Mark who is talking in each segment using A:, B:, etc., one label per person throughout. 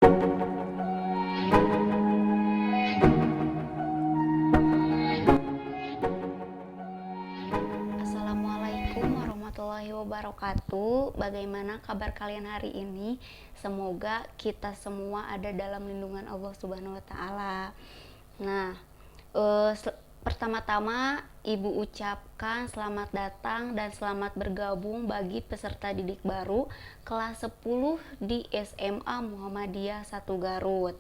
A: Assalamualaikum warahmatullahi wabarakatuh. Bagaimana kabar kalian hari ini? Semoga kita semua ada dalam lindungan Allah Subhanahu wa taala. Nah, pertama-tama Ibu ucapkan selamat datang dan selamat bergabung bagi peserta didik baru kelas 10 di SMA Muhammadiyah 1 Garut.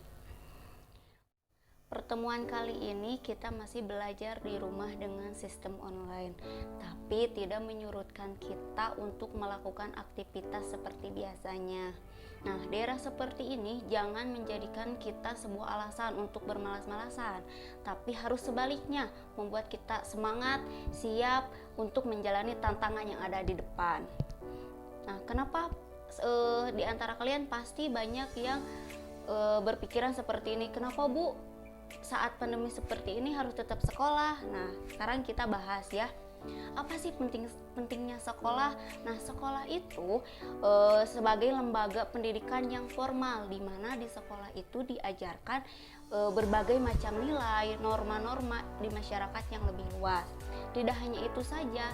A: Pertemuan kali ini kita masih belajar di rumah dengan sistem online, tapi tidak menyurutkan kita untuk melakukan aktivitas seperti biasanya. Nah, daerah seperti ini jangan menjadikan kita sebuah alasan untuk bermalas-malasan, tapi harus sebaliknya membuat kita semangat, siap untuk menjalani tantangan yang ada di depan. Nah, kenapa di antara kalian pasti banyak yang berpikiran seperti ini, kenapa Bu saat pandemi seperti ini harus tetap sekolah? Nah, sekarang kita bahas ya. Apa sih pentingnya sekolah? Nah, sekolah itu sebagai lembaga pendidikan yang formal, di mana di sekolah itu diajarkan berbagai macam nilai, norma-norma di masyarakat yang lebih luas. Tidak hanya itu saja,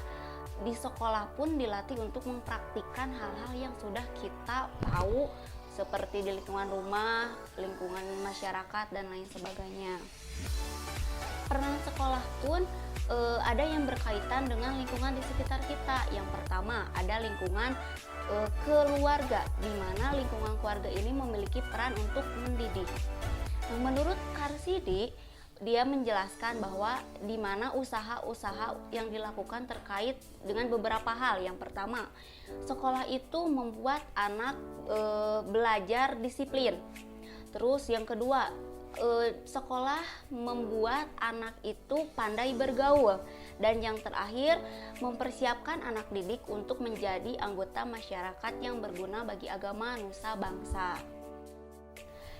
A: di sekolah pun dilatih untuk mempraktikkan hal-hal yang sudah kita tahu seperti di lingkungan rumah, lingkungan masyarakat, dan lain sebagainya. Peran sekolah pun ada yang berkaitan dengan lingkungan di sekitar kita. Yang pertama ada lingkungan keluarga, di mana lingkungan keluarga ini memiliki peran untuk mendidik. Nah, menurut Karsidi, dia menjelaskan bahwa di mana usaha-usaha yang dilakukan terkait dengan beberapa hal. Yang pertama, sekolah itu membuat anak belajar disiplin. Terus yang kedua, sekolah membuat anak itu pandai bergaul. Dan yang terakhir, mempersiapkan anak didik untuk menjadi anggota masyarakat yang berguna bagi agama, nusa, bangsa.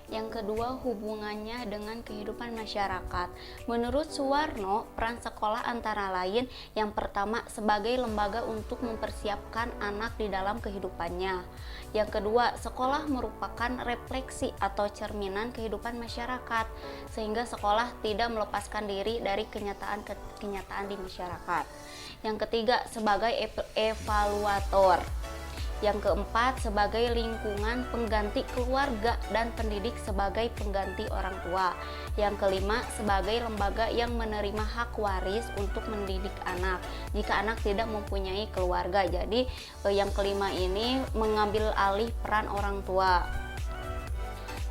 A: Yang kedua, hubungannya dengan kehidupan masyarakat. Menurut Suwarno, peran sekolah antara lain yang pertama sebagai lembaga untuk mempersiapkan anak di dalam kehidupannya. Yang kedua, sekolah merupakan refleksi atau cerminan kehidupan masyarakat, sehingga sekolah tidak melepaskan diri dari kenyataan di masyarakat. Yang ketiga, sebagai evaluator. Yang keempat, sebagai lingkungan pengganti keluarga dan pendidik sebagai pengganti orang tua. Yang kelima, sebagai lembaga yang menerima hak waris untuk mendidik anak jika anak tidak mempunyai keluarga. Jadi yang kelima ini mengambil alih peran orang tua.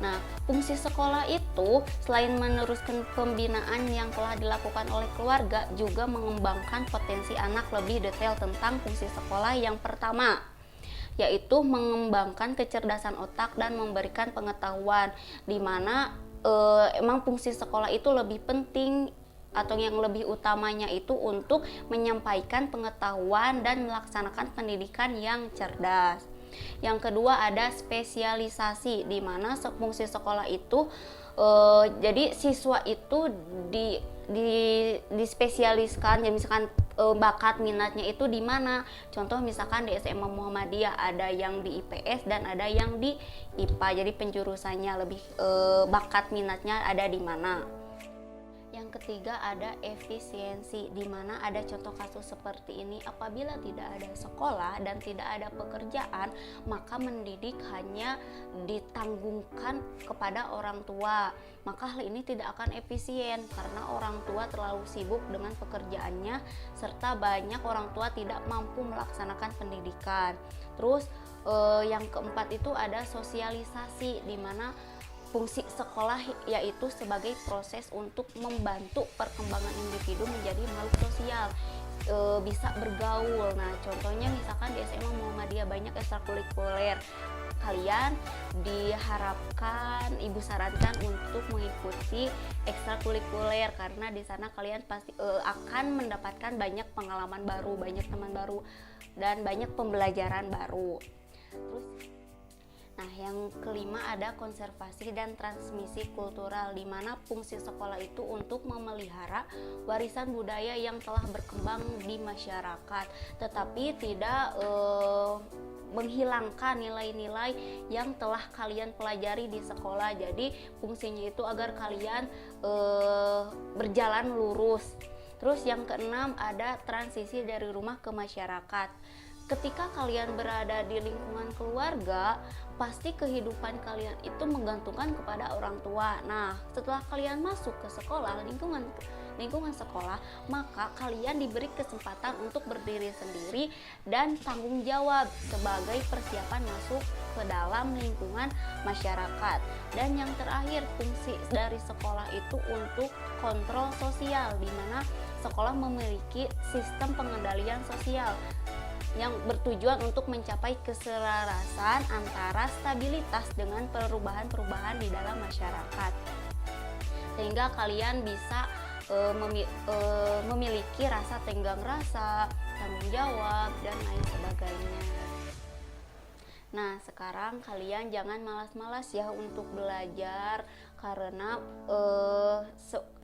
A: Nah, fungsi sekolah itu selain meneruskan pembinaan yang telah dilakukan oleh keluarga, juga mengembangkan potensi anak lebih detail tentang fungsi sekolah. Yang pertama, yaitu mengembangkan kecerdasan otak dan memberikan pengetahuan, di mana emang fungsi sekolah itu lebih penting atau yang lebih utamanya itu untuk menyampaikan pengetahuan dan melaksanakan pendidikan yang cerdas. Yang kedua ada spesialisasi, di mana fungsi sekolah itu jadi siswa itu dispesialiskan, ya misalkan bakat minatnya itu di mana. Contoh misalkan di SMA Muhammadiyah ada yang di IPS dan ada yang di IPA. Jadi penjurusannya lebih bakat minatnya ada di mana. Yang ketiga ada efisiensi, di mana ada contoh kasus seperti ini. Apabila tidak ada sekolah dan tidak ada pekerjaan, maka mendidik hanya ditanggungkan kepada orang tua. Maka hal ini tidak akan efisien karena orang tua terlalu sibuk dengan pekerjaannya, serta banyak orang tua tidak mampu melaksanakan pendidikan. Terus yang keempat itu ada sosialisasi, di mana fungsi sekolah yaitu sebagai proses untuk membantu perkembangan individu menjadi makhluk sosial, bisa bergaul. Nah, contohnya misalkan di SMA Muhammadiyah banyak ekstrakurikuler. Kalian diharapkan, ibu sarankan untuk mengikuti ekstrakurikuler karena di sana kalian pasti akan mendapatkan banyak pengalaman baru, banyak teman baru, dan banyak pembelajaran baru. Terus nah, yang kelima ada konservasi dan transmisi kultural, di mana fungsi sekolah itu untuk memelihara warisan budaya yang telah berkembang di masyarakat, tetapi tidak menghilangkan nilai-nilai yang telah kalian pelajari di sekolah. Jadi fungsinya itu agar kalian berjalan lurus. Terus yang keenam ada transisi dari rumah ke masyarakat. Ketika kalian berada di lingkungan keluarga, pasti kehidupan kalian itu menggantungkan kepada orang tua. Nah, setelah kalian masuk ke sekolah, lingkungan sekolah, maka kalian diberi kesempatan untuk berdiri sendiri dan tanggung jawab sebagai persiapan masuk ke dalam lingkungan masyarakat. Dan yang terakhir, fungsi dari sekolah itu untuk kontrol sosial, di mana sekolah memiliki sistem pengendalian sosial yang bertujuan untuk mencapai keselarasan antara stabilitas dengan perubahan-perubahan di dalam masyarakat, sehingga kalian bisa memiliki rasa tenggang rasa, tanggung jawab, dan lain sebagainya. Nah, sekarang kalian jangan malas-malas ya untuk belajar, karena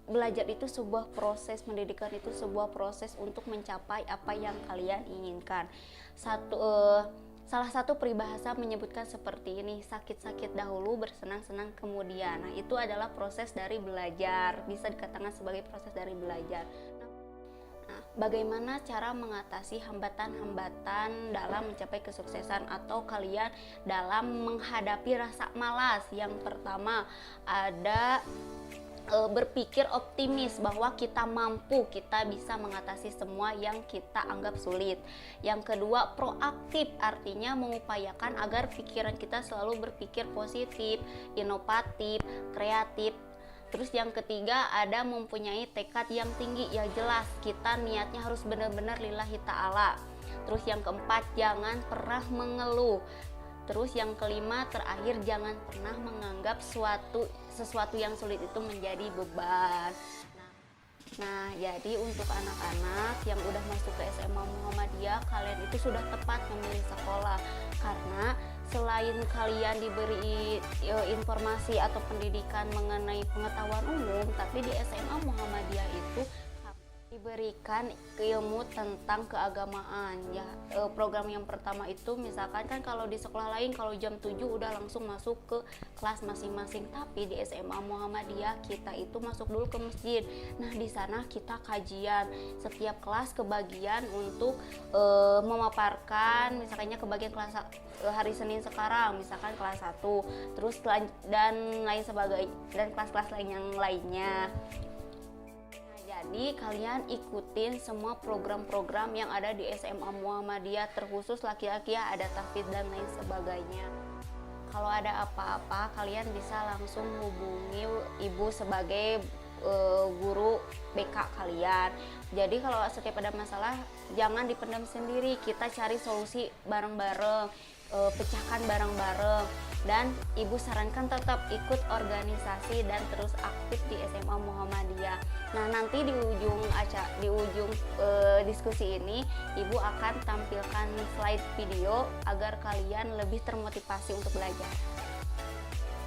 A: belajar itu sebuah proses, pendidikan itu sebuah proses untuk mencapai apa yang kalian inginkan. Salah satu peribahasa menyebutkan seperti ini, sakit-sakit dahulu, bersenang-senang kemudian. Nah, itu adalah proses dari belajar, bisa dikatakan sebagai proses dari belajar. Nah, bagaimana cara mengatasi hambatan-hambatan dalam mencapai kesuksesan atau kalian dalam menghadapi rasa malas? Yang pertama ada berpikir optimis bahwa kita mampu, kita bisa mengatasi semua yang kita anggap sulit. Yang kedua, proaktif, artinya mengupayakan agar pikiran kita selalu berpikir positif, inovatif, kreatif. Terus yang ketiga ada mempunyai tekad yang tinggi, ya jelas kita niatnya harus benar-benar lillahi ta'ala. Terus yang keempat, jangan pernah mengeluh. Terus yang kelima, terakhir, jangan pernah menganggap sesuatu yang sulit itu menjadi beban. Nah, jadi untuk anak-anak yang udah masuk ke SMA Muhammadiyah, kalian itu sudah tepat memilih sekolah. Karena selain kalian diberi informasi atau pendidikan mengenai pengetahuan umum, tapi di SMA Muhammadiyah itu diberikan ilmu tentang keagamaan ya. Program yang pertama itu misalkan kan kalau di sekolah lain kalau jam 7 udah langsung masuk ke kelas masing-masing, tapi di SMA Muhammadiyah kita itu masuk dulu ke masjid. Nah, di sana kita kajian, setiap kelas kebagian untuk memaparkan, misalnya kebagian kelas hari Senin sekarang misalkan kelas 1, terus dan lain sebagainya, dan kelas-kelas lain yang lainnya. Jadi kalian ikutin semua program-program yang ada di SMA Muhammadiyah, terkhusus laki-laki ya, ada tahfidz dan lain sebagainya. Kalau ada apa-apa kalian bisa langsung hubungi ibu sebagai guru BK kalian. Jadi kalau setiap ada masalah jangan dipendam sendiri, kita cari solusi bareng-bareng, pecahkan bareng-bareng. Dan ibu sarankan tetap ikut organisasi dan terus aktif di SMA Muhammadiyah. Nah, nanti di ujung diskusi ini ibu akan tampilkan slide video agar kalian lebih termotivasi untuk belajar.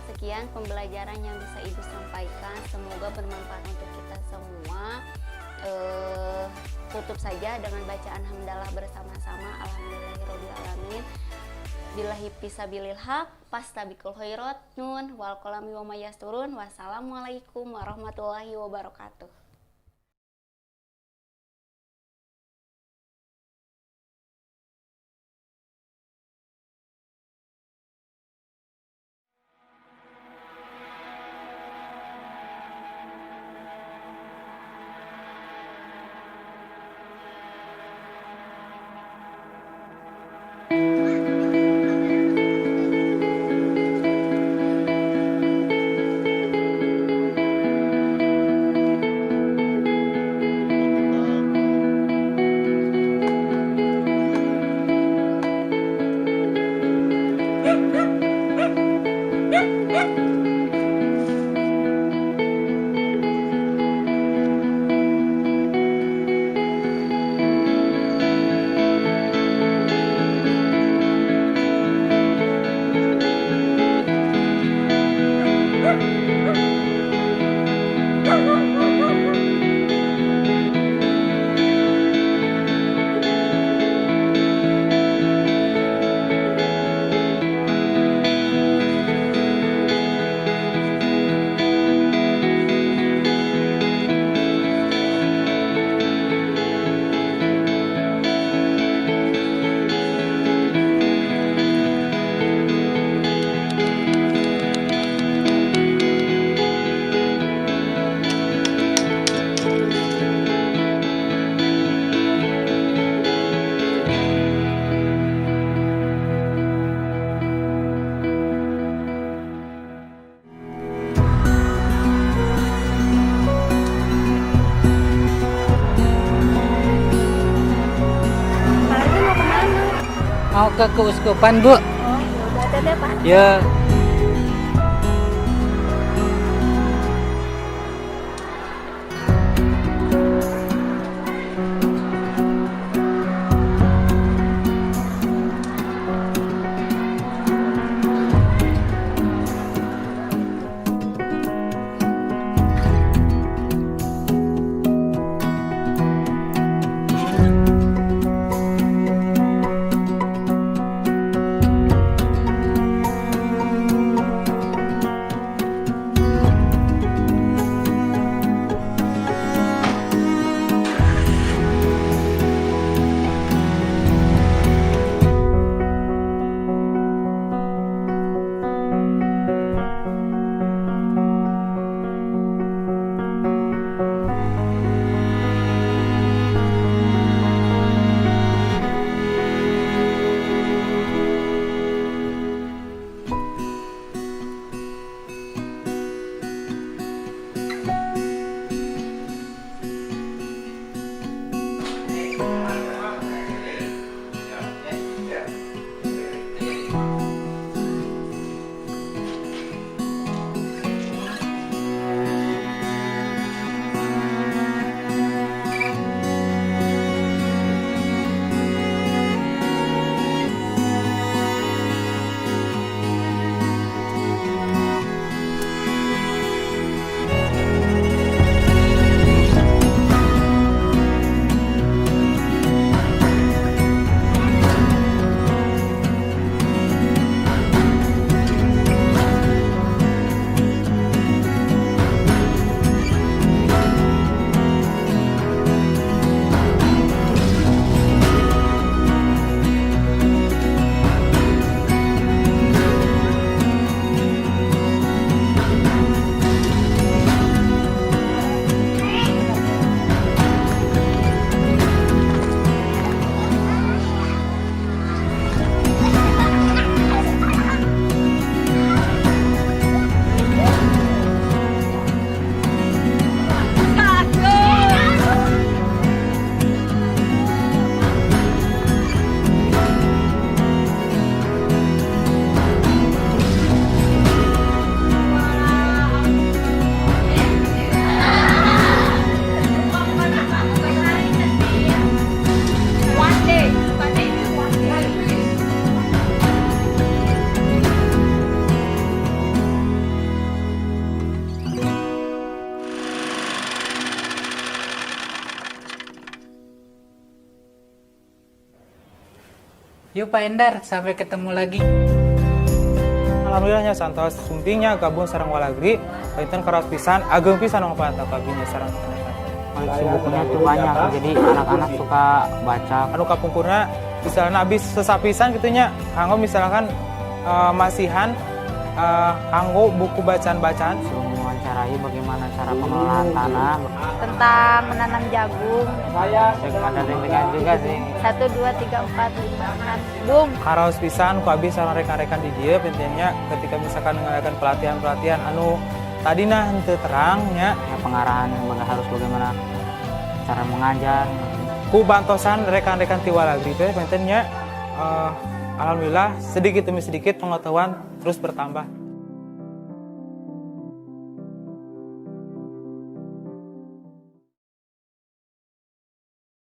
A: Sekian pembelajaran yang bisa ibu sampaikan, semoga bermanfaat untuk kita semua. Tutup saja dengan bacaan hamdalah bersama-sama. Alhamdulillahirobbilalamin. Billahi fisabilil haq, fastabiqul khairat, nun wal qalami wa may yasturun. Wassalamualaikum warahmatullahi wabarakatuh.
B: ke keuskupan, Bu.
A: Oh, ya udah deh, Pak.
B: Ya. Yuk Pak Endar, sampai ketemu lagi.
C: Alhamdulillahnya santos sumpingnya gabung sareng walagri painten karos pisan ageng pisan ngopanta kabinya sareng
D: Koleksi bukunya tuh banyak, jadi anak-anak suka baca.
C: anu kapungkurna misalnya habis sesapisan gitunya kanggo misalkan masihan kanggo buku bacaan-bacaan.
D: Suruh mewawancarai bagaimana cara pengelolaan tanah.
A: Tentang menanam jagung.
D: Ada deg-degan juga sih.
A: 1, 2, 3, 4, 5, 6. Bung.
C: Karos pisan ku abis sareng rekan-rekan di dieu pentingnya ketika misalkan ngadakan pelatihan-pelatihan anu tadina henteu terangnya
D: Ya, pengarahan harus bagaimana cara mengajar.
C: ku bantosan rekan-rekan ti walagri teh pentingnya alhamdulillah sedikit demi sedikit pengetahuan terus bertambah.